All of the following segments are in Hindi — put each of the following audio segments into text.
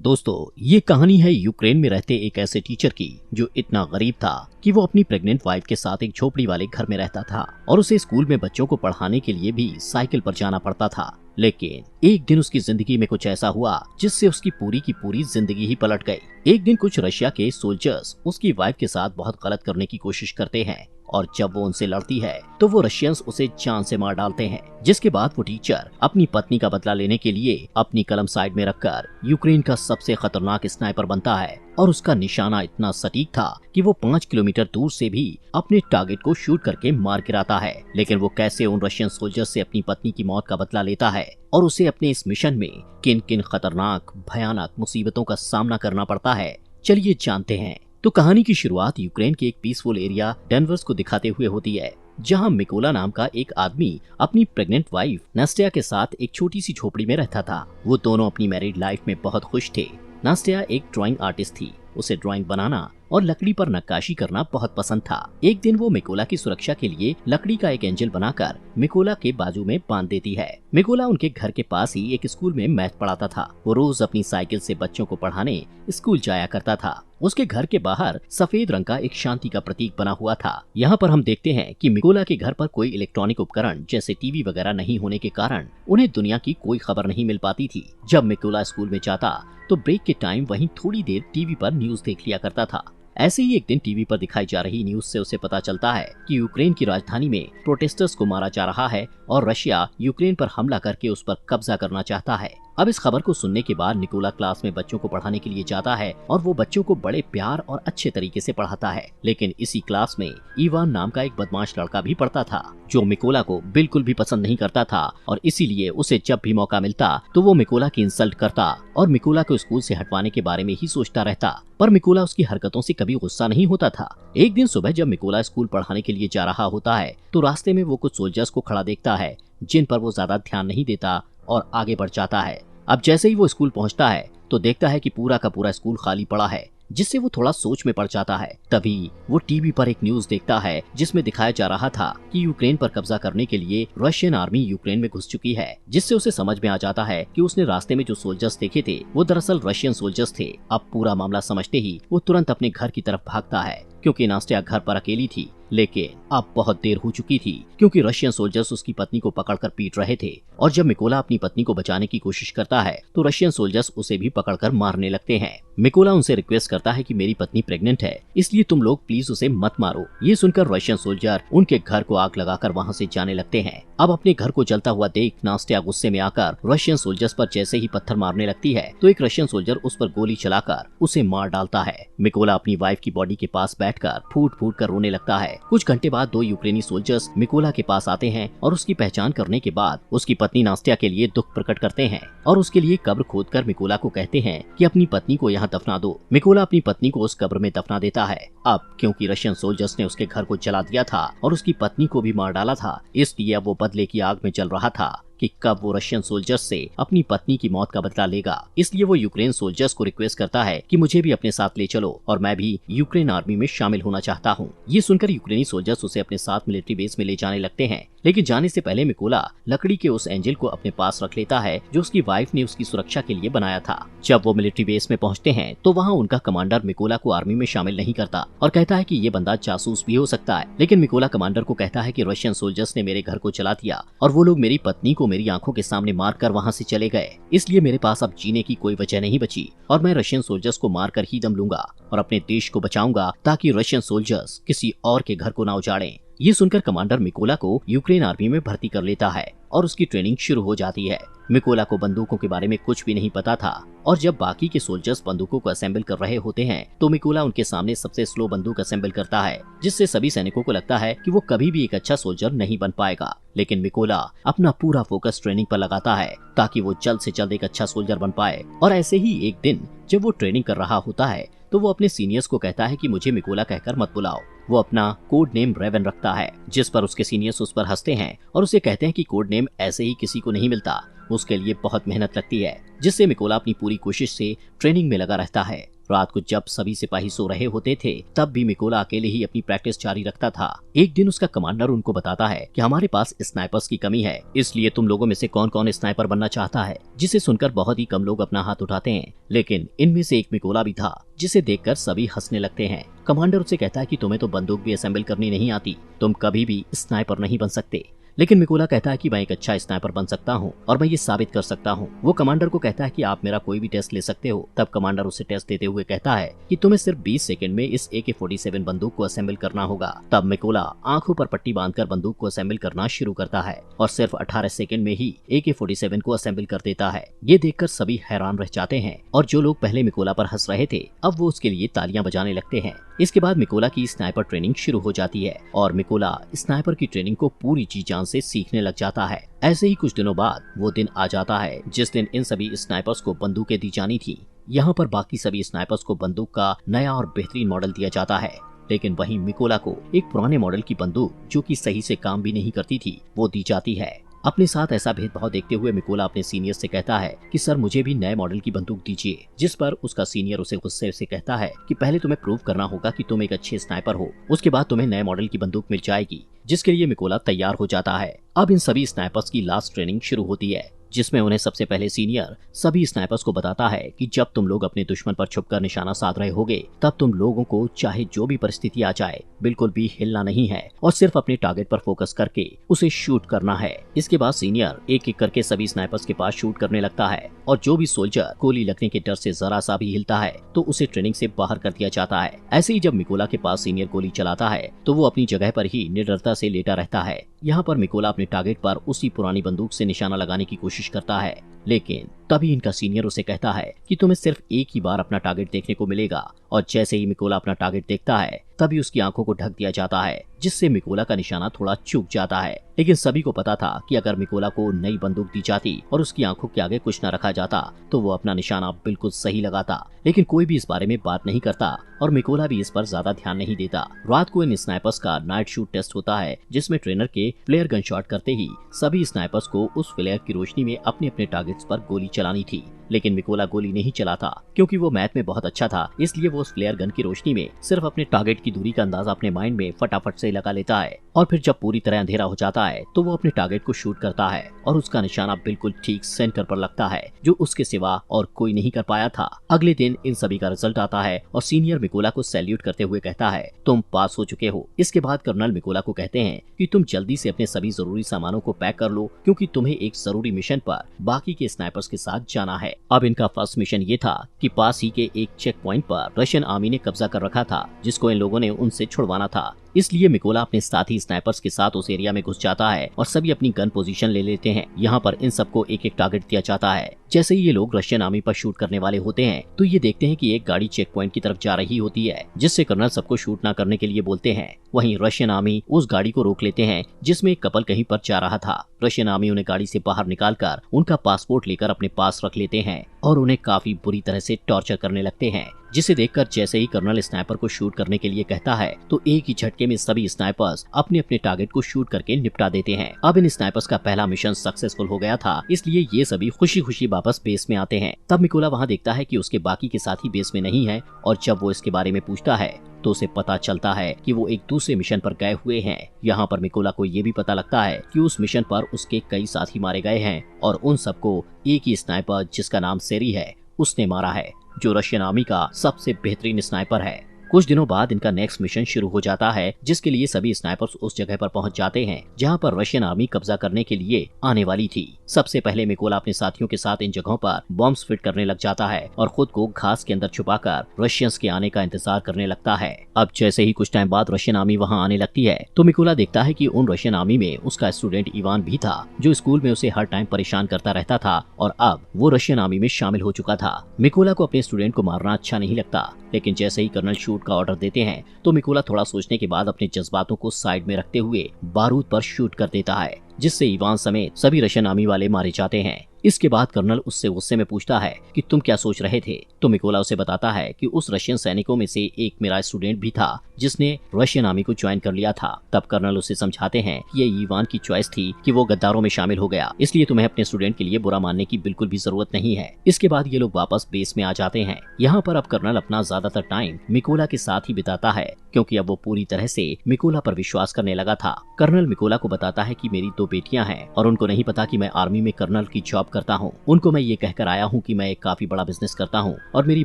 दोस्तों, ये कहानी है यूक्रेन में रहते एक ऐसे टीचर की जो इतना गरीब था कि वो अपनी प्रेग्नेंट वाइफ के साथ एक झोपड़ी वाले घर में रहता था और उसे स्कूल में बच्चों को पढ़ाने के लिए भी साइकिल पर जाना पड़ता था। लेकिन एक दिन उसकी जिंदगी में कुछ ऐसा हुआ जिससे उसकी पूरी की पूरी जिंदगी ही पलट गई। एक दिन कुछ रशिया के सोल्जर्स उसकी वाइफ के साथ बहुत गलत करने की कोशिश करते हैं और जब वो उनसे लड़ती है तो वो रशियंस उसे जान से मार डालते हैं। जिसके बाद वो टीचर अपनी पत्नी का बदला लेने के लिए अपनी कलम साइड में रखकर यूक्रेन का सबसे खतरनाक स्नाइपर बनता है और उसका निशाना इतना सटीक था कि वो 5 किलोमीटर दूर से भी अपने टारगेट को शूट करके मार गिराता है। लेकिन वो कैसे उन रशियन सोल्जर से अपनी पत्नी की मौत का बदला लेता है और उसे अपने इस मिशन में किन किन खतरनाक भयानक मुसीबतों का सामना करना पड़ता है, चलिए जानते हैं। तो कहानी की शुरुआत यूक्रेन के एक पीसफुल एरिया डेनवर्स को दिखाते हुए होती है, जहां मिकोला नाम का एक आदमी अपनी प्रेग्नेंट वाइफ नास्टिया के साथ एक छोटी सी झोपड़ी में रहता था। वो दोनों अपनी मैरिड लाइफ में बहुत खुश थे। नास्टिया एक ड्राइंग आर्टिस्ट थी, उसे ड्राइंग बनाना और लकड़ी पर नक्काशी करना बहुत पसंद था। एक दिन वो मिकोला की सुरक्षा के लिए लकड़ी का एक एंजल बनाकर मिकोला के बाजू में बांध देती है। मिकोला उनके घर के पास ही एक स्कूल में मैथ पढ़ाता था। वो रोज अपनी साइकिल से बच्चों को पढ़ाने स्कूल जाया करता था। उसके घर के बाहर सफेद रंग का एक शांति का प्रतीक बना हुआ था। यहाँ पर हम देखते हैं कि मिकोला के घर पर कोई इलेक्ट्रॉनिक उपकरण जैसे टीवी वगैरह नहीं होने के कारण उन्हें दुनिया की कोई खबर नहीं मिल पाती थी। जब मिकोला स्कूल में जाता तो ब्रेक के टाइम वहीं थोड़ी देर टीवी पर न्यूज देख लिया करता था। ऐसे ही एक दिन टीवी पर दिखाई जा रही न्यूज से उसे पता चलता है कि यूक्रेन की राजधानी में प्रोटेस्टर्स को मारा जा रहा है और रशिया यूक्रेन पर हमला करके उस पर कब्जा करना चाहता है। अब इस खबर को सुनने के बाद निकोला क्लास में बच्चों को पढ़ाने के लिए जाता है और वो बच्चों को बड़े प्यार और अच्छे तरीके से पढ़ाता है। लेकिन इसी क्लास में इवान नाम का एक बदमाश लड़का भी पढ़ता था जो मिकोला को बिल्कुल भी पसंद नहीं करता था और इसीलिए उसे जब भी मौका मिलता तो वो मिकोला की इंसल्ट करता और मिकोला को स्कूल से हटवाने के बारे में ही सोचता रहता। पर मिकोला उसकी हरकतों से कभी गुस्सा नहीं होता था। एक दिन सुबह जब मिकोला स्कूल पढ़ाने के लिए जा रहा होता है तो रास्ते में वो कुछ सोल्जर्स को खड़ा देखता है जिन पर वो ज्यादा ध्यान नहीं देता और आगे बढ़ जाता है। अब जैसे ही वो स्कूल पहुंचता है तो देखता है कि पूरा का पूरा स्कूल खाली पड़ा है, जिससे वो थोड़ा सोच में पड़ जाता है। तभी वो टीवी पर एक न्यूज देखता है जिसमें दिखाया जा रहा था कि यूक्रेन पर कब्जा करने के लिए रशियन आर्मी यूक्रेन में घुस चुकी है, जिससे उसे समझ में आ जाता है कि उसने रास्ते में जो सोल्जर्स देखे थे वो दरअसल रशियन सोल्जर्स थे। अब पूरा मामला समझते ही वो तुरंत अपने घर की तरफ भागता है क्योंकि नास्टिया घर पर अकेली थी। लेकिन अब बहुत देर हो चुकी थी क्योंकि रशियन सोल्जर्स उसकी पत्नी को पकड़कर पीट रहे थे और जब मिकोला अपनी पत्नी को बचाने की कोशिश करता है तो रशियन सोल्जर्स उसे भी पकड़कर मारने लगते हैं। मिकोला उनसे रिक्वेस्ट करता है कि मेरी पत्नी प्रेग्नेंट है, इसलिए तुम लोग प्लीज उसे मत मारो। ये सुनकर रशियन सोल्जर उनके घर को आग लगाकर वहाँ से जाने लगते हैं। अब अपने घर को जलता हुआ देख नास्टिया गुस्से में आकर रशियन सोल्जर्स पर जैसे ही पत्थर मारने लगती है तो एक रशियन सोल्जर उस पर गोली चलाकर उसे मार डालता है। मिकोला अपनी वाइफ की बॉडी के पास बैठकर फूट फूट कर रोने लगता है। कुछ घंटे बाद 2 यूक्रेनी सोल्जर्स मिकोला के पास आते हैं और उसकी पहचान करने के बाद उसकी पत्नी नास्टिया के लिए दुख प्रकट करते हैं और उसके लिए कब्र खोदकर मिकोला को कहते हैं कि अपनी पत्नी को यहाँ दफना दो। मिकोला अपनी पत्नी को उस कब्र में दफना देता है। अब क्योंकि रशियन सोल्जर्स ने उसके घर को जला दिया था और उसकी पत्नी को भी मार डाला था, इसलिए अब वो बदले की आग में जल रहा था कि कब वो रशियन सोल्जर्स से अपनी पत्नी की मौत का बदला लेगा। इसलिए वो यूक्रेन सोल्जर्स को रिक्वेस्ट करता है कि मुझे भी अपने साथ ले चलो और मैं भी यूक्रेन आर्मी में शामिल होना चाहता हूँ। ये सुनकर यूक्रेनी सोल्जर्स उसे अपने साथ मिलिट्री बेस में ले जाने लगते हैं। लेकिन जाने से पहले मिकोला लकड़ी के उस एंजल को अपने पास रख लेता है जो उसकी वाइफ ने उसकी सुरक्षा के लिए बनाया था। जब वो मिलिट्री बेस में पहुंचते हैं तो वहाँ उनका कमांडर मिकोला को आर्मी में शामिल नहीं करता और कहता है कि ये बंदा जासूस भी हो सकता है। लेकिन मिकोला कमांडर को कहता है कि रशियन सोल्जर्स ने मेरे घर को जला दिया और वो लोग मेरी पत्नी को मेरी आंखों के सामने मारकर वहाँ से चले गए, इसलिए मेरे पास अब जीने की कोई वजह नहीं बची और मैं रशियन सोल्जर्स को मारकर ही दम लूंगा और अपने देश को बचाऊंगा ताकि रशियन सोल्जर्स किसी और के घर को ना उजाड़ें। ये सुनकर कमांडर मिकोला को यूक्रेन आर्मी में भर्ती कर लेता है और उसकी ट्रेनिंग शुरू हो जाती है। मिकोला को बंदूकों के बारे में कुछ भी नहीं पता था और जब बाकी के सोल्जर्स बंदूकों को असेंबल कर रहे होते हैं तो मिकोला उनके सामने सबसे स्लो बंदूक असेंबल करता है, जिससे सभी सैनिकों को लगता है कि वो कभी भी एक अच्छा सोल्जर नहीं बन पाएगा। लेकिन मिकोला अपना पूरा फोकस ट्रेनिंग पर लगाता है ताकि वो जल्द से जल्द एक अच्छा सोल्जर बन पाए। और ऐसे ही एक दिन जब वो ट्रेनिंग कर रहा होता है तो वो अपने सीनियर्स को कहता है कि मुझे मिकोला कहकर मत बुलाओ। वो अपना कोड नेम रेवन रखता है, जिस पर उसके सीनियर्स उस पर हंसते हैं और उसे कहते हैं कि कोड नेम ऐसे ही किसी को नहीं मिलता, उसके लिए बहुत मेहनत लगती है। जिससे मिकोला अपनी पूरी कोशिश से ट्रेनिंग में लगा रहता है। रात को जब सभी सिपाही सो रहे होते थे तब भी मिकोला अकेले ही अपनी प्रैक्टिस जारी रखता था। एक दिन उसका कमांडर उनको बताता है कि हमारे पास स्नाइपर्स की कमी है, इसलिए तुम लोगों में से कौन कौन स्नाइपर बनना चाहता है। जिसे सुनकर बहुत ही कम लोग अपना हाथ उठाते हैं, लेकिन इनमें से एक मिकोला भी था, जिसे देखकर सभी हंसने लगते हैं। कमांडर उससे कहता है कि तुम्हें तो बंदूक भी असेंबल करनी नहीं आती, तुम कभी भी स्नाइपर नहीं बन सकते। लेकिन मिकोला कहता है कि मैं एक अच्छा स्नाइपर बन सकता हूँ और मैं ये साबित कर सकता हूँ। वो कमांडर को कहता है कि आप मेरा कोई भी टेस्ट ले सकते हो। तब कमांडर उसे टेस्ट देते हुए कहता है कि तुम्हें सिर्फ 20 सेकंड में इस AK-47 बंदूक को असेंबल करना होगा। तब मिकोला आंखों पर पट्टी बांधकर बंदूक को असेंबल करना शुरू करता है और सिर्फ 18 सेकंड में ही AK-47 को असेंबल कर देता है। ये देखकर सभी हैरान रह जाते हैं और जो लोग पहले मिकोला पर हंस रहे थे अब वो उसके लिए तालियां बजाने लगते हैं। इसके बाद मिकोला की स्नाइपर ट्रेनिंग शुरू हो जाती है और मिकोला स्नाइपर की ट्रेनिंग को पूरी जी जान से सीखने लग जाता है। ऐसे ही कुछ दिनों बाद वो दिन आ जाता है जिस दिन इन सभी स्नाइपर्स को बंदूकें दी जानी थी। यहाँ पर बाकी सभी स्नाइपर्स को बंदूक का नया और बेहतरीन मॉडल दिया जाता है, लेकिन वहीं मिकोला को एक पुराने मॉडल की बंदूक जो कि सही से काम भी नहीं करती थी वो दी जाती है। अपने साथ ऐसा भेदभाव देखते हुए मिकोला अपने सीनियर से कहता है कि सर मुझे भी नए मॉडल की बंदूक दीजिए। जिस पर उसका सीनियर उसे गुस्से से कहता है कि पहले तुम्हें प्रूव करना होगा कि तुम एक अच्छे स्नाइपर हो, उसके बाद तुम्हें नए मॉडल की बंदूक मिल जाएगी। जिसके लिए मिकोला तैयार हो जाता है। अब इन सभी स्नाइपर्स की लास्ट ट्रेनिंग शुरू होती है, जिसमें उन्हें सबसे पहले सीनियर सभी स्नाइपर्स को बताता है कि जब तुम लोग अपने दुश्मन पर छुपकर निशाना साध रहे होगे तब तुम लोगों को चाहे जो भी परिस्थिति आ जाए बिल्कुल भी हिलना नहीं है और सिर्फ अपने टारगेट पर फोकस करके उसे शूट करना है। इसके बाद सीनियर एक एक करके सभी स्नाइपर्स के पास शूट करने लगता है और जो भी सोल्जर गोली लगने के डर से जरा सा भी हिलता है तो उसे ट्रेनिंग से बाहर कर दिया जाता है। ऐसे ही जब मिकोला के पास सीनियर गोली चलाता है तो वो अपनी जगह पर ही निडरता से लेटा रहता है। यहाँ पर मिकोला अपने टारगेट पर उसी पुरानी बंदूक से निशाना लगाने की कोशिश करता है, लेकिन तभी इनका सीनियर उसे कहता है कि तुम्हें सिर्फ एक ही बार अपना टारगेट देखने को मिलेगा। और जैसे ही मिकोला अपना टारगेट देखता है तभी उसकी आंखों को ढक दिया जाता है, जिससे मिकोला का निशाना थोड़ा चूक जाता है। लेकिन सभी को पता था कि अगर मिकोला को नई बंदूक दी जाती और उसकी आंखों के आगे कुछ न रखा जाता तो वो अपना निशाना बिल्कुल सही लगाता, लेकिन कोई भी इस बारे में बात नहीं करता और मिकोला भी इस पर ज्यादा ध्यान नहीं देता। रात को इन स्नाइपर्स का नाइट शूट टेस्ट होता है, जिसमें ट्रेनर के फ्लेयर गन शॉट करते ही सभी स्नाइपर्स को उस फ्लेयर की रोशनी में अपने अपने टारगेट्स पर गोली चलानी थी। लेकिन मिकोला गोली नहीं चलाता क्योंकि वो मैथ में बहुत अच्छा था, इसलिए वो उस फ्लेयर गन की रोशनी में सिर्फ अपने टारगेट की दूरी का अंदाजा अपने माइंड में फटाफट से लगा लेता है और फिर जब पूरी तरह अंधेरा हो जाता है तो वो अपने टारगेट को शूट करता है और उसका निशाना बिल्कुल ठीक सेंटर पर लगता है, जो उसके सिवा और कोई नहीं कर पाया था। अगले दिन इन सभी का रिजल्ट आता है और सीनियर मिकोला को सैल्यूट करते हुए कहता है तुम पास हो चुके हो। इसके बाद कर्नल मिकोला को कहते हैं कि तुम जल्दी से अपने सभी जरूरी सामानों को पैक कर लो क्योंकि तुम्हें एक जरूरी मिशन पर बाकी के स्नाइपर्स के साथ जाना है। अब इनका फर्स्ट मिशन ये था कि पास ही के एक चेक पॉइंट पर रशियन आर्मी ने कब्जा कर रखा था, जिसको इन लोगों ने उनसे छुड़वाना था। इसलिए मिकोला अपने साथी स्नाइपर्स के साथ उस एरिया में घुस जाता है और सभी अपनी गन पोजीशन ले लेते हैं। यहाँ पर इन सबको एक एक टारगेट दिया जाता है। जैसे ही ये लोग रशियन आर्मी पर शूट करने वाले होते हैं तो ये देखते हैं कि एक गाड़ी चेक पॉइंट की तरफ जा रही होती है, जिससे कर्नल सबको शूट न करने के लिए बोलते हैं। वहीं रशियन आर्मी उस गाड़ी को रोक लेते हैं जिसमें एक कपल कहीं पर जा रहा था। रशियन आर्मी उन्हें गाड़ी से बाहर निकालकर उनका पासपोर्ट लेकर अपने पास रख लेते हैं और उन्हें काफी बुरी तरह से टॉर्चर करने लगते हैं, जिसे देखकर जैसे ही कर्नल स्नाइपर को शूट करने के लिए कहता है तो एक ही झटके में सभी स्नाइपर्स अपने अपने टारगेट को शूट करके निपटा देते हैं। अब इन स्नाइपर्स का पहला मिशन सक्सेसफुल हो गया था, इसलिए ये सभी खुशी खुशी वापस बेस में आते हैं। तब मिकोला वहाँ देखता है कि उसके बाकी के साथी बेस में नहीं है और जब वो इसके बारे में पूछता है तो उसे पता चलता है कि वो एक दूसरे मिशन पर गए हुए हैं। यहाँ पर मिकोला को ये भी पता लगता है कि उस मिशन पर उसके कई साथी मारे गए हैं और उन सबको एक ही स्नाइपर जिसका नाम सेरी है उसने मारा है, जो रशियन आर्मी का सबसे बेहतरीन स्नाइपर है। कुछ दिनों बाद इनका नेक्स्ट मिशन शुरू हो जाता है, जिसके लिए सभी स्नाइपर्स उस जगह पर पहुंच जाते हैं जहां पर रशियन आर्मी कब्जा करने के लिए आने वाली थी। सबसे पहले मिकोला अपने साथियों के साथ इन जगहों पर बॉम्ब्स फिट करने लग जाता है और खुद को घास के अंदर छुपाकर रशियंस के आने का इंतजार करने लगता है। अब जैसे ही कुछ टाइम बाद रशियन आर्मी वहां आने लगती है तो मिकोला देखता है कि उन रशियन आर्मी में उसका स्टूडेंट इवान भी था, जो स्कूल में उसे हर टाइम परेशान करता रहता था और अब वो रशियन आर्मी में शामिल हो चुका था। मिकोला को अपने स्टूडेंट को मारना अच्छा नहीं लगता, लेकिन जैसे ही कर्नल शूट का ऑर्डर देते हैं तो मिकोला थोड़ा सोचने के बाद अपने जज्बातों को साइड में रखते हुए बारूद पर शूट कर देता है, जिससे इवान समेत सभी रशियन आर्मी वाले मारे जाते हैं। इसके बाद कर्नल उससे गुस्से में पूछता है कि तुम क्या सोच रहे थे। तो मिकोला उसे बताता है कि उस रशियन सैनिकों में से एक मेरा स्टूडेंट भी था जिसने रशियन आर्मी को ज्वाइन कर लिया था। तब कर्नल उसे समझाते हैं कि ये इवान की चॉइस थी कि वो गद्दारों में शामिल हो गया, इसलिए तुम्हें अपने स्टूडेंट के लिए बुरा मानने की बिल्कुल भी जरूरत नहीं है। इसके बाद ये लोग वापस बेस में आ जाते हैं। यहाँ पर अब कर्नल अपना ज्यादातर टाइम मिकोला के साथ ही बिताता है, क्योंकि अब वो पूरी तरह से मिकोला पर विश्वास करने लगा था। कर्नल मिकोला को बताता है कि मेरी 2 बेटियां हैं और उनको नहीं पता कि मैं आर्मी में कर्नल की जॉब करता हूँ। उनको मैं ये कहकर आया हूँ कि मैं एक काफी बड़ा बिजनेस करता हूँ, और मेरी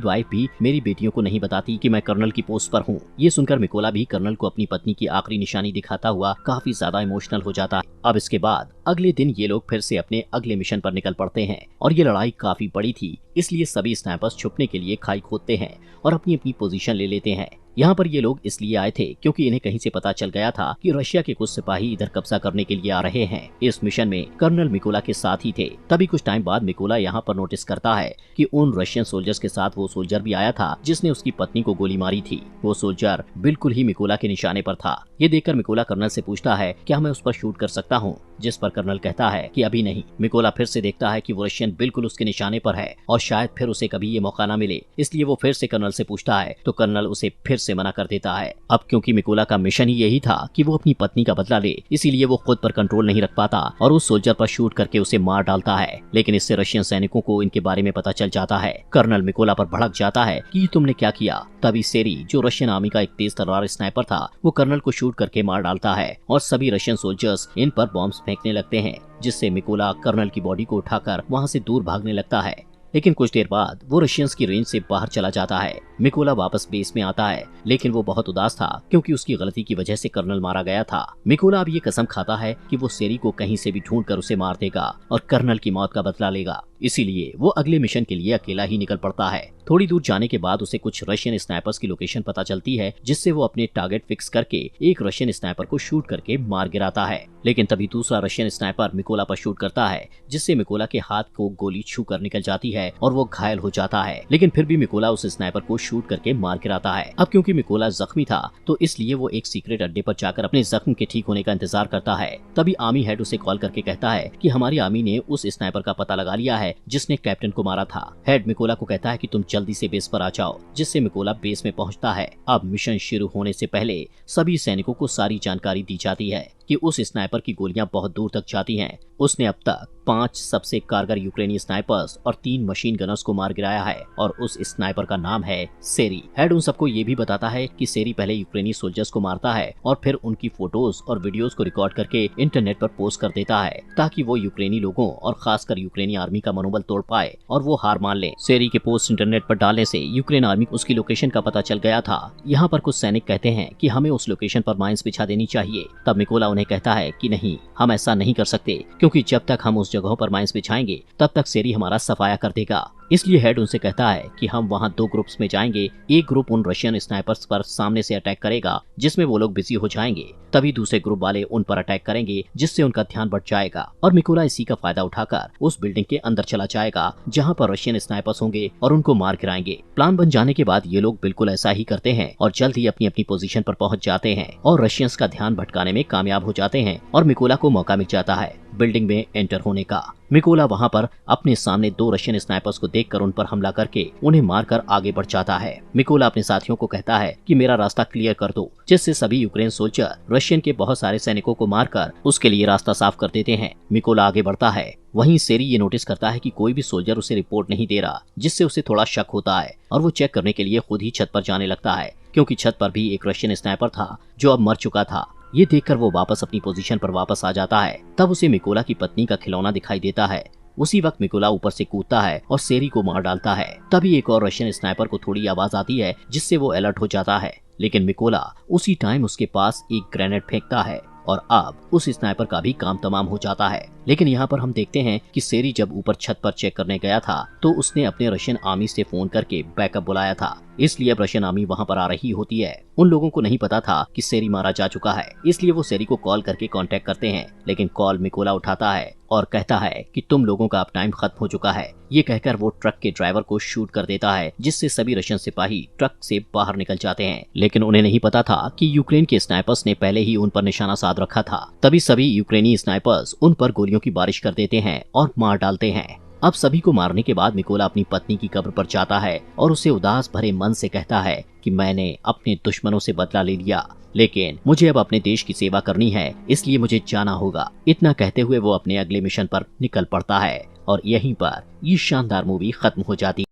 वाइफ भी मेरी बेटियों को नहीं बताती कि मैं कर्नल की पोस्ट पर हूँ। ये सुनकर मिकोला भी कर्नल को अपनी पत्नी की आखिरी निशानी दिखाता हुआ काफी ज्यादा इमोशनल हो जाता है। अब इसके बाद अगले दिन ये लोग फिर से अपने अगले मिशन पर निकल पड़ते हैं, और ये लड़ाई काफी बड़ी थी, इसलिए सभी स्नाइपर्स छुपने के लिए खाई खोदते हैं और अपनी अपनी पोजीशन ले लेते हैं। यहाँ पर ये लोग इसलिए आए थे क्योंकि इन्हें कहीं से पता चल गया था कि रशिया के कुछ सिपाही इधर कब्जा करने के लिए आ रहे हैं। इस मिशन में कर्नल मिकोला के साथ ही थे। तभी कुछ टाइम बाद मिकोला यहाँ पर नोटिस करता है कि उन रशियन सोल्जर्स के साथ वो सोल्जर भी आया था जिसने उसकी पत्नी को गोली मारी थी। वो सोल्जर बिल्कुल ही मिकोला के निशाने पर था। ये देखकर मिकोला कर्नल से पूछता है क्या मैं उस पर शूट कर सकता हूँ, जिस पर कर्नल कहता है कि अभी नहीं। मिकोला फिर से देखता है कि वो रशियन बिल्कुल उसके निशाने पर है और शायद फिर उसे कभी ये मौका न मिले, इसलिए वो फिर से कर्नल से पूछता है, तो कर्नल उसे फिर से मना कर देता है। अब क्योंकि मिकोला का मिशन ही यही था कि वो अपनी पत्नी का बदला ले, इसीलिए वो खुद पर कंट्रोल नहीं रख पाता और उस सोल्जर पर शूट करके उसे मार डालता है। लेकिन इससे रशियन सैनिकों को इनके बारे में पता चल जाता है। कर्नल मिकोला पर भड़क जाता है कि तुमने क्या किया। तभी सेरी, जो रशियन आर्मी का एक तेज तलवार स्नाइपर था, वो कर्नल को शूट करके मार डालता है और सभी रशियन सोल्जर्स इन पर बॉम्ब्स फेंकने लगते हैं, जिससे मिकोला कर्नल की बॉडी को उठाकर वहां से दूर भागने लगता है। लेकिन कुछ देर बाद वो रशियंस की रेंज से बाहर चला जाता है। मिकोला वापस बेस में आता है, लेकिन वो बहुत उदास था क्योंकि उसकी गलती की वजह से कर्नल मारा गया था। मिकोला अब ये कसम खाता है कि वो सेरी को कहीं से भी ढूंढकर उसे मार देगा और कर्नल की मौत का बदला लेगा। इसीलिए वो अगले मिशन के लिए अकेला ही निकल पड़ता है। थोड़ी दूर जाने के बाद उसे कुछ रशियन स्नाइपर्स की लोकेशन पता चलती है, जिससे वो अपने टारगेट फिक्स करके एक रशियन स्नाइपर को शूट करके मार गिराता है। लेकिन तभी दूसरा रशियन स्नाइपर मिकोला पर शूट करता है, जिससे मिकोला के हाथ को गोली छू कर निकल जाती है और वो घायल हो जाता है। लेकिन फिर भी मिकोला उस स्नाइपर को शूट करके मार गिराता है। अब क्योंकि मिकोला जख्मी था, तो इसलिए वो एक सीक्रेट अड्डे पर जाकर अपने जख्म के ठीक होने का इंतजार करता है। तभी आर्मी हेड उसे कॉल करके कहता है कि हमारी आर्मी ने उस स्नाइपर का पता लगा लिया है जिसने कैप्टन को मारा था। हेड मिकोला को कहता है कि तुम जल्दी से बेस पर आ जाओ, जिससे मिकोला बेस में पहुंचता है। अब मिशन शुरू होने से पहले सभी सैनिकों को सारी जानकारी दी जाती है कि उस स्नाइपर की गोलियां बहुत दूर तक जाती हैं। उसने अब तक 5 सबसे कारगर यूक्रेनी स्नाइपर्स और 3 मशीन गनर्स को मार गिराया है और उस स्नाइपर का नाम है सेरी। हेड उन सबको ये भी बताता है कि सेरी पहले यूक्रेनी सोल्जर्स को मारता है और फिर उनकी फोटोज और वीडियोस को रिकॉर्ड करके इंटरनेट पर पोस्ट कर देता है, ताकि वो यूक्रेनी लोगों और खासकर यूक्रेनी आर्मी का मनोबल तोड़ पाए और वो हार मान ले। सेरी के पोस्ट इंटरनेट पर डालने से यूक्रेन आर्मी को उसकी लोकेशन का पता चल गया था। यहाँ पर कुछ सैनिक कहते हैं कि हमें उस लोकेशन पर माइंस बिछा देनी चाहिए। तब मिकोला उन्हें कहता है कि नहीं, हम ऐसा नहीं कर सकते, क्योंकि जब तक हम उस जगहों पर माइंस बिछाएंगे तब तक सेरी हमारा सफाया कर देगा। इसलिए हेड उनसे कहता है कि हम वहां 2 ग्रुप्स में जाएंगे। एक ग्रुप उन रशियन स्नाइपर्स पर सामने से अटैक करेगा, जिसमें वो लोग बिजी हो जाएंगे। तभी दूसरे ग्रुप वाले उन पर अटैक करेंगे, जिससे उनका ध्यान बढ़ जाएगा और मिकोला इसी का फायदा उठाकर उस बिल्डिंग के अंदर चला जाएगा जहां पर रशियन स्नाइपर्स होंगे और उनको मार गिराएंगे। प्लान बन जाने के बाद ये लोग बिल्कुल ऐसा ही करते हैं और जल्द ही अपनी अपनी पोजीशन पर पहुंच जाते हैं और रशियंस का ध्यान भटकाने में कामयाब हो जाते हैं और मिकोला को मौका मिल जाता है बिल्डिंग में एंटर होने का। मिकोला वहां पर अपने सामने 2 रशियन स्नाइपर्स को देखकर उन पर हमला करके उन्हें मारकर आगे बढ़ जाता है। मिकोला अपने साथियों को कहता है कि मेरा रास्ता क्लियर कर दो, जिससे सभी यूक्रेन सोल्जर रशियन के बहुत सारे सैनिकों को मारकर उसके लिए रास्ता साफ कर देते हैं। मिकोला आगे बढ़ता है। वहीं सेरी ये नोटिस करता है कि कोई भी सोल्जर उसे रिपोर्ट नहीं दे रहा, जिससे उसे थोड़ा शक होता है और वो चेक करने के लिए खुद ही छत पर जाने लगता है, क्योंकि छत पर भी एक रशियन स्नाइपर था जो अब मर चुका था। ये देखकर वो वापस अपनी पोजीशन पर वापस आ जाता है। तब उसे मिकोला की पत्नी का खिलौना दिखाई देता है। उसी वक्त मिकोला ऊपर से कूदता है और सेरी को मार डालता है। तभी एक और रशियन स्नाइपर को थोड़ी आवाज आती है, जिससे वो अलर्ट हो जाता है। लेकिन मिकोला उसी टाइम उसके पास एक ग्रेनेड फेंकता है और अब उस स्नाइपर का भी काम तमाम हो जाता है। लेकिन यहाँ पर हम देखते हैं कि सेरी जब ऊपर छत पर चेक करने गया था, तो उसने अपने रशियन आर्मी से फोन करके बैकअप बुलाया था, इसलिए अब रशियन आर्मी वहाँ पर आ रही होती है। उन लोगों को नहीं पता था कि सेरी मारा जा चुका है, इसलिए वो सेरी को कॉल करके कांटेक्ट करते हैं। लेकिन कॉल मिकोला उठाता है और कहता है कि तुम लोगों का अब टाइम खत्म हो चुका है। ये कहकर वो ट्रक के ड्राइवर को शूट कर देता है, जिससे सभी रशियन सिपाही ट्रक से बाहर निकल जाते हैं। लेकिन उन्हें नहीं पता था कि यूक्रेन के स्नाइपर्स ने पहले ही उन पर निशाना साध रखा था। तभी सभी यूक्रेनी स्नाइपर्स उन पर गोलियों की बारिश कर देते हैं और मार डालते हैं। अब सभी को मारने के बाद मिकोला अपनी पत्नी की कब्र पर जाता है और उसे उदास भरे मन से कहता है कि मैंने अपने दुश्मनों से बदला ले लिया, लेकिन मुझे अब अपने देश की सेवा करनी है, इसलिए मुझे जाना होगा। इतना कहते हुए वो अपने अगले मिशन पर निकल पड़ता है और यहीं पर ये शानदार मूवी खत्म हो जाती है।